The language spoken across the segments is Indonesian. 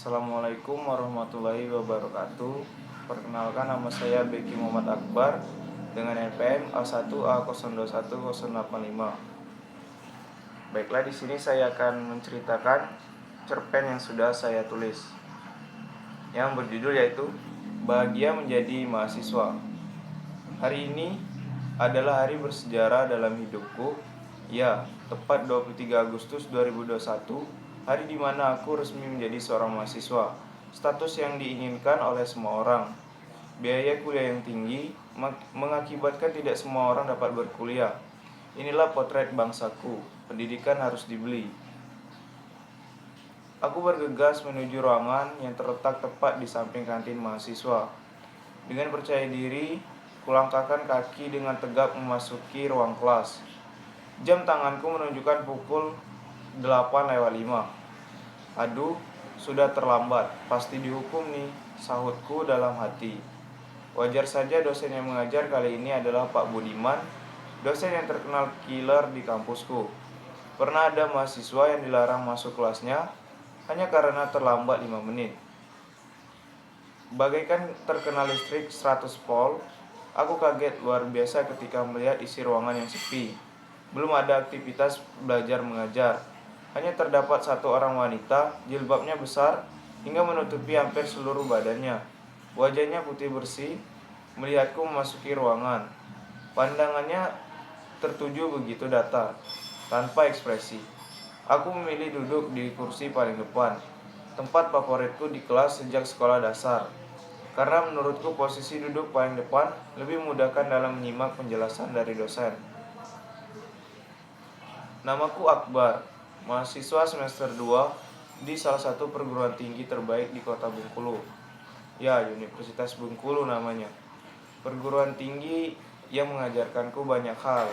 Assalamualaikum warahmatullahi wabarakatuh. Perkenalkan, nama saya Beki Muhammad Akbar dengan NPM A1A021085. Baiklah, di sini saya akan menceritakan cerpen yang sudah saya tulis, yang berjudul yaitu Bahagia Menjadi Mahasiswa. Hari ini adalah hari bersejarah dalam hidupku. Ya, tepat 23 Agustus 2021, hari di mana aku resmi menjadi seorang mahasiswa. Status yang diinginkan oleh semua orang. Biaya kuliah yang tinggi mengakibatkan tidak semua orang dapat berkuliah. Inilah potret bangsaku. Pendidikan harus dibeli. Aku bergegas menuju ruangan yang terletak tepat di samping kantin mahasiswa. Dengan percaya diri, kulangkahkan kaki dengan tegap memasuki ruang kelas. Jam tanganku menunjukkan pukul 8:05. Aduh, sudah terlambat, pasti dihukum nih, sahutku dalam hati. Wajar saja dosen yang mengajar kali ini adalah Pak Budiman, dosen yang terkenal killer di kampusku. Pernah ada mahasiswa yang dilarang masuk kelasnya hanya karena terlambat 5 menit. Bagaikan terkena listrik 100 volt, aku kaget luar biasa ketika melihat isi ruangan yang sepi. Belum ada aktivitas belajar mengajar. Hanya terdapat satu orang wanita, jilbabnya besar hingga menutupi hampir seluruh badannya. Wajahnya putih bersih, melihatku memasuki ruangan. Pandangannya tertuju begitu datar, tanpa ekspresi. Aku memilih duduk di kursi paling depan, tempat favoritku di kelas sejak sekolah dasar. Karena menurutku posisi duduk paling depan lebih memudahkan dalam menyimak penjelasan dari dosen. Namaku Akbar, mahasiswa semester 2 di salah satu perguruan tinggi terbaik di kota Bengkulu. Ya, Universitas Bengkulu namanya. Perguruan tinggi yang mengajarkanku banyak hal,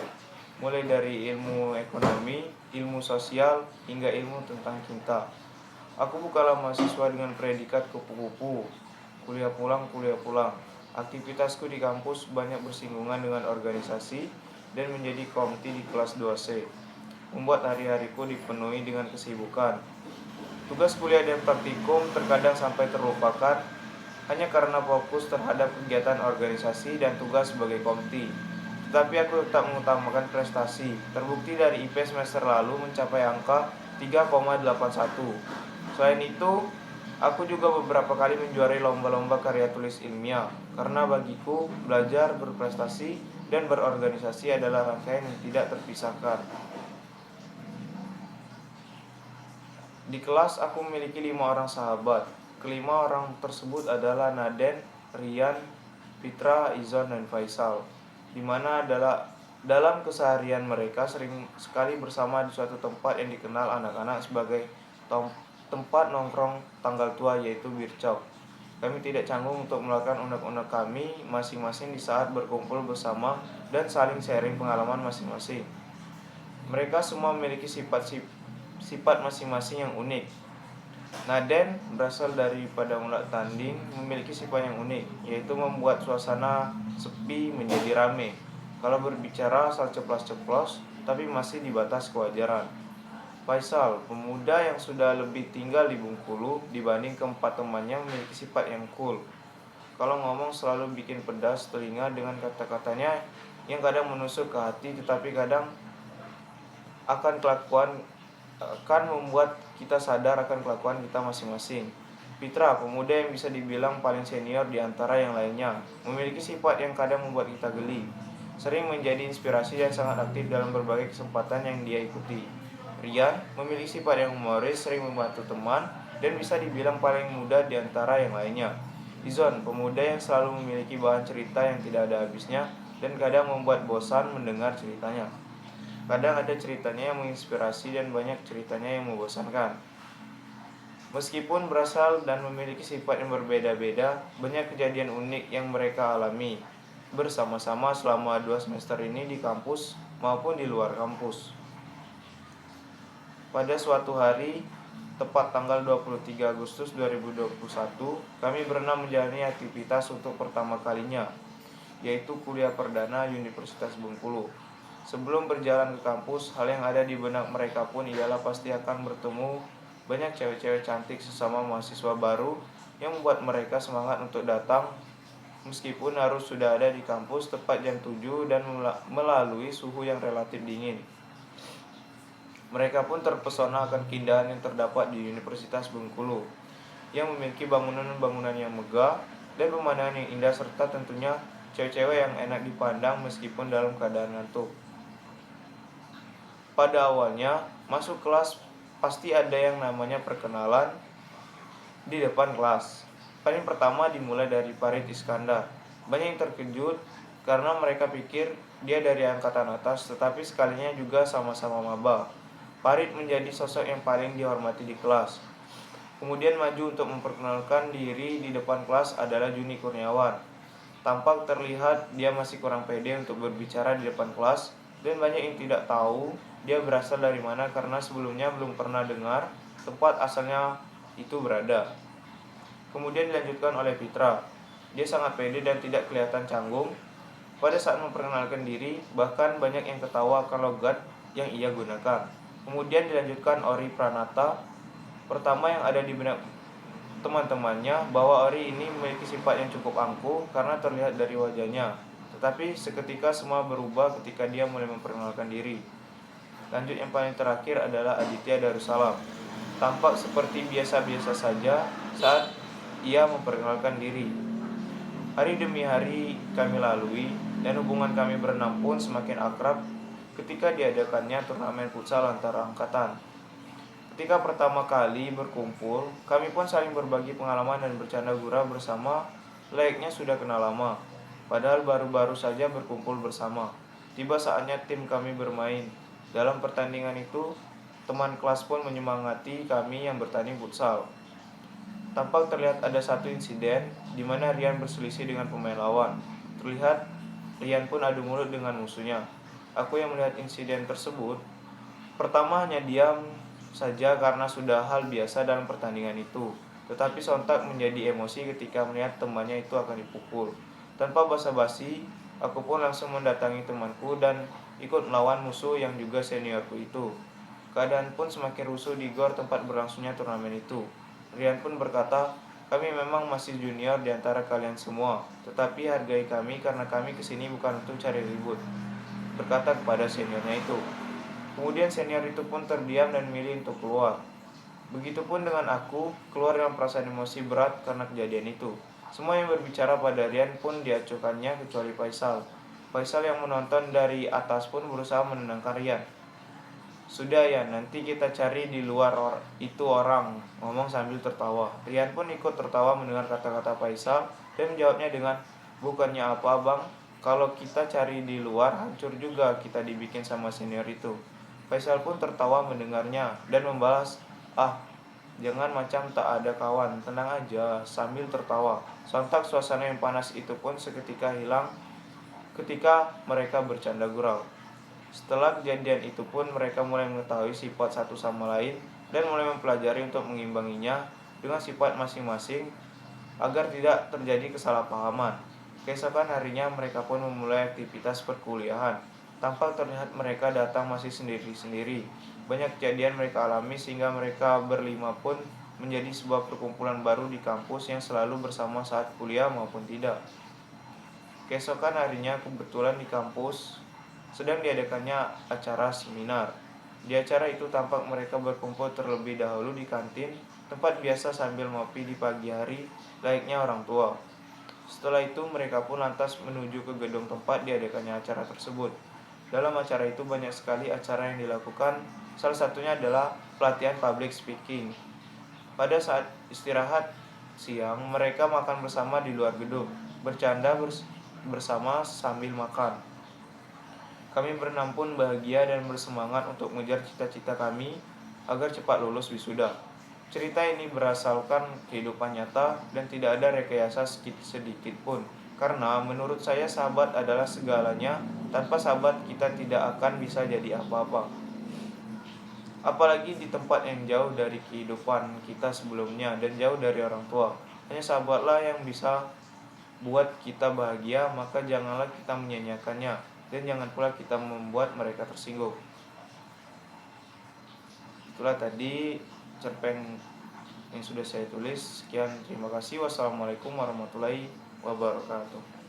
mulai dari ilmu ekonomi, ilmu sosial, hingga ilmu tentang cinta. Aku bukanlah mahasiswa dengan predikat kupu-kupu, kuliah pulang. Aktivitasku di kampus banyak bersinggungan dengan organisasi dan menjadi komti di kelas 2C, membuat hari-hariku dipenuhi dengan kesibukan. Tugas kuliah dan praktikum terkadang sampai terlupakan hanya karena fokus terhadap kegiatan organisasi dan tugas sebagai komti. Tetapi aku tetap mengutamakan prestasi. Terbukti dari IP semester lalu mencapai angka 3,81. Selain itu, aku juga beberapa kali menjuarai lomba-lomba karya tulis ilmiah. Karena bagiku, belajar, berprestasi, dan berorganisasi adalah rangkaian yang tidak terpisahkan. Di kelas aku memiliki 5 orang sahabat. Kelima orang tersebut adalah Naden, Rian, Fitra, Izon, dan Faisal. Di mana adalah dalam keseharian mereka sering sekali bersama di suatu tempat yang dikenal anak-anak sebagai tempat nongkrong tanggal tua, yaitu Bircok. Kami tidak canggung untuk melakukan unek-unek kami masing-masing di saat berkumpul bersama dan saling sharing pengalaman masing-masing. Mereka semua memiliki sifat masing-masing yang unik. Naden berasal daripada Mulat Tanding, memiliki sifat yang unik, yaitu membuat suasana sepi menjadi rame. Kalau berbicara asal ceplas-ceplos, tapi masih di batas kewajaran. Faisal, pemuda yang sudah lebih tinggal di Bengkulu dibanding keempat temannya, memiliki sifat yang cool. Kalau ngomong selalu bikin pedas telinga dengan kata-katanya yang kadang menusuk ke hati, tetapi kadang akan membuat kita sadar akan kelakuan kita masing-masing. Fitra, pemuda yang bisa dibilang paling senior di antara yang lainnya, memiliki sifat yang kadang membuat kita geli. Sering menjadi inspirasi dan sangat aktif dalam berbagai kesempatan yang dia ikuti. Rian memiliki sifat yang humoris, sering membantu teman, dan bisa dibilang paling muda di antara yang lainnya. Izon, pemuda yang selalu memiliki bahan cerita yang tidak ada habisnya dan kadang membuat bosan mendengar ceritanya. Kadang ada ceritanya yang menginspirasi dan banyak ceritanya yang membosankan. Meskipun berasal dan memiliki sifat yang berbeda-beda, banyak kejadian unik yang mereka alami bersama-sama selama 2 semester ini di kampus maupun di luar kampus. Pada suatu hari, tepat tanggal 23 Agustus 2021, kami berenam menjalani aktivitas untuk pertama kalinya, yaitu kuliah perdana Universitas Bengkulu. Sebelum berjalan ke kampus, hal yang ada di benak mereka pun ialah pasti akan bertemu Banyak cewek-cewek cantik sesama mahasiswa baru yang membuat mereka semangat untuk datang meskipun harus sudah ada di kampus tepat jam 7 dan melalui suhu yang relatif dingin. Mereka pun terpesona akan keindahan yang terdapat di Universitas Bengkulu yang memiliki bangunan-bangunan yang megah dan pemandangan yang indah serta tentunya cewek-cewek yang enak dipandang meskipun dalam keadaan ngantuk. Pada awalnya, masuk kelas pasti ada yang namanya perkenalan di depan kelas. Paling pertama dimulai dari Farid Iskandar. Banyak yang terkejut karena mereka pikir dia dari angkatan atas, tetapi sekalinya juga sama-sama maba. Farid menjadi sosok yang paling dihormati di kelas. Kemudian maju untuk memperkenalkan diri di depan kelas adalah Juni Kurniawan. Tampak terlihat dia masih kurang pede untuk berbicara di depan kelas dan banyak yang tidak tahu dia berasal dari mana karena sebelumnya belum pernah dengar tempat asalnya itu berada. Kemudian dilanjutkan oleh Fitra. Dia sangat pede dan tidak kelihatan canggung pada saat memperkenalkan diri, bahkan banyak yang ketawa akan logat yang ia gunakan. Kemudian dilanjutkan Ori Pranata. Pertama yang ada di benak teman-temannya bahwa Ori ini memiliki sifat yang cukup angkuh karena terlihat dari wajahnya. Tetapi seketika semua berubah ketika dia mulai memperkenalkan diri. Lanjut yang paling terakhir adalah Aditya Darussalam. Tampak seperti biasa-biasa saja saat ia memperkenalkan diri. Hari demi hari kami lalui dan hubungan kami berenam pun semakin akrab ketika diadakannya turnamen futsal antara angkatan. Ketika pertama kali berkumpul, kami pun saling berbagi pengalaman dan bercanda gurau bersama layaknya sudah kenal lama. Padahal baru-baru saja berkumpul bersama. Tiba saatnya tim kami bermain. Dalam pertandingan itu, teman kelas pun menyemangati kami yang bertanding futsal. Tampak terlihat ada satu insiden di mana Rian berselisih dengan pemain lawan. Terlihat Rian pun adu mulut dengan musuhnya. Aku yang melihat insiden tersebut, pertama hanya diam saja karena sudah hal biasa dalam pertandingan itu. Tetapi sontak menjadi emosi ketika melihat temannya itu akan dipukul. Tanpa basa-basi, aku pun langsung mendatangi temanku dan ikut melawan musuh yang juga seniorku itu. Keadaan pun semakin rusuh di gor tempat berlangsungnya turnamen itu. Rian pun berkata, kami memang masih junior di antara kalian semua, tetapi hargai kami karena kami kesini bukan untuk cari ribut, berkata kepada seniornya itu. Kemudian senior itu pun terdiam dan milih untuk keluar. Begitupun dengan aku, keluar dengan perasaan emosi berat karena kejadian itu. Semua yang berbicara pada Rian pun diacuhkannya kecuali Faisal. Faisal yang menonton dari atas pun berusaha menenangkan Rian. Sudah ya, nanti kita cari di luar itu orang, ngomong sambil tertawa. Rian pun ikut tertawa mendengar kata-kata Faisal dan menjawabnya dengan, bukannya apa bang, kalau kita cari di luar hancur juga kita dibikin sama senior itu. Faisal pun tertawa mendengarnya dan membalas, ah jangan macam tak ada kawan, tenang aja, sambil tertawa. Sontak suasana yang panas itu pun seketika hilang ketika mereka bercanda gurau. Setelah kejadian itu pun mereka mulai mengetahui sifat satu sama lain dan mulai mempelajari untuk mengimbanginya dengan sifat masing-masing agar tidak terjadi kesalahpahaman. Keesokan harinya mereka pun memulai aktivitas perkuliahan. Tampak terlihat mereka datang masih sendiri-sendiri. Banyak kejadian mereka alami sehingga mereka berlima pun menjadi sebuah perkumpulan baru di kampus yang selalu bersama saat kuliah maupun tidak. Keesokan harinya kebetulan di kampus sedang diadakannya acara seminar. Di acara itu tampak mereka berkumpul terlebih dahulu di kantin, tempat biasa sambil ngopi di pagi hari layaknya orang tua. Setelah itu mereka pun lantas menuju ke gedung tempat diadakannya acara tersebut. Dalam acara itu banyak sekali acara yang dilakukan, salah satunya adalah pelatihan public speaking. Pada saat istirahat siang, mereka makan bersama di luar gedung, bercanda bersama sambil makan. Kami berenam pun bahagia dan bersemangat untuk mengejar cita-cita kami agar cepat lulus wisuda. Cerita ini berasalkan kehidupan nyata dan tidak ada rekayasa sedikit pun. Karena menurut saya sahabat adalah segalanya, tanpa sahabat kita tidak akan bisa jadi apa-apa. Apalagi di tempat yang jauh dari kehidupan kita sebelumnya dan jauh dari orang tua. Hanya sahabatlah yang bisa buat kita bahagia, maka janganlah kita menyanyiakannya dan jangan pula kita membuat mereka tersinggung. Itulah tadi cerpen yang sudah saya tulis. Sekian, terima kasih. Wassalamualaikum warahmatullahi wabarakatuh.